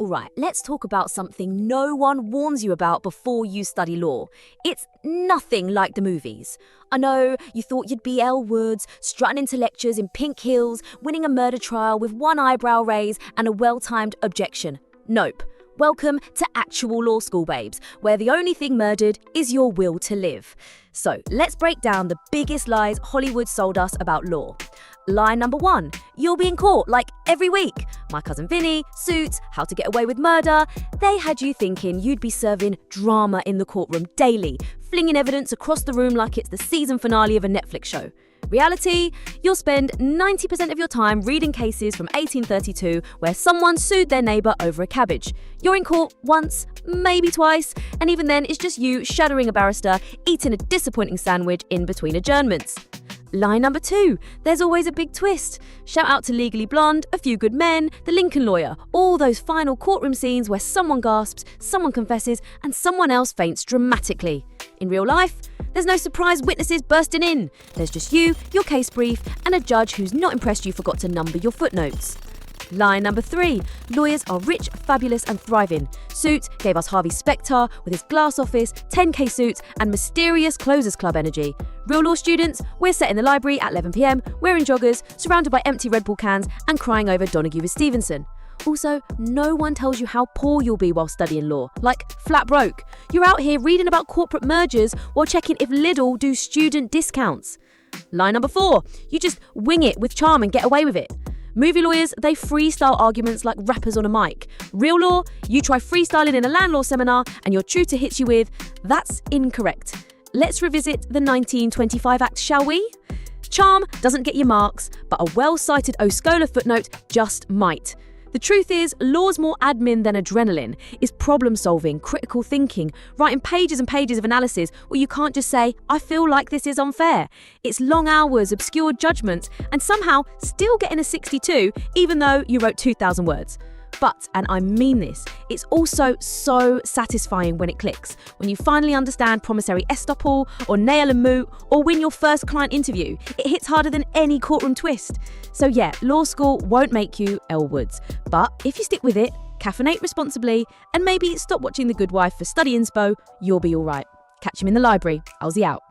Alright, let's talk about something no one warns you about before you study law. It's nothing like the movies. I know you thought you'd be Elle Woods, strutting into lectures in pink heels, winning a murder trial with one eyebrow raise and a well-timed objection. Nope. Welcome to actual law school, babes, where the only thing murdered is your will to live. So let's break down the biggest lies Hollywood sold us about law. Lie number 1, you'll be in court like every week. My Cousin Vinny, Suits, How to Get Away with Murder. They had you thinking you'd be serving drama in the courtroom daily, flinging evidence across the room like it's the season finale of a Netflix show. Reality, you'll spend 90% of your time reading cases from 1832 where someone sued their neighbour over a cabbage. You're in court once, maybe twice, and even then it's just you shadowing a barrister, eating a disappointing sandwich in between adjournments. Lie number 2, there's always a big twist. Shout out to Legally Blonde, A Few Good Men, The Lincoln Lawyer, all those final courtroom scenes where someone gasps, someone confesses, and someone else faints dramatically. In real life, there's no surprise witnesses bursting in. There's just you, your case brief, and a judge who's not impressed you forgot to number your footnotes. Lie number 3, lawyers are rich, fabulous, and thriving. Suits gave us Harvey Specter with his glass office, 10k suits, and mysterious Closers Club energy. Real law students, we're set in the library at 11 p.m, wearing joggers, surrounded by empty Red Bull cans, and crying over Donaghy with Stevenson. Also, no one tells you how poor you'll be while studying law, like flat broke. You're out here reading about corporate mergers while checking if Lidl do student discounts. Lie number 4, you just wing it with charm and get away with it. Movie lawyers, they freestyle arguments like rappers on a mic. Real law, you try freestyling in a land law seminar and your tutor hits you with, "That's incorrect." Let's revisit the 1925 Act, shall we? Charm doesn't get you marks, but a well-cited Oscola footnote just might. The truth is, law's more admin than adrenaline. It's problem solving, critical thinking, writing pages and pages of analysis where you can't just say, "I feel like this is unfair." It's long hours, obscure judgments, and somehow still getting a 62 even though you wrote 2,000 words. But, and I mean this, it's also so satisfying when it clicks, when you finally understand promissory estoppel, or nail and moot, or win your first client interview. It hits harder than any courtroom twist. So yeah, law school won't make you Elle Woods, but if you stick with it, caffeinate responsibly, and maybe stop watching The Good Wife for study inspo, you'll be alright. Catch him in the library. Alsi out.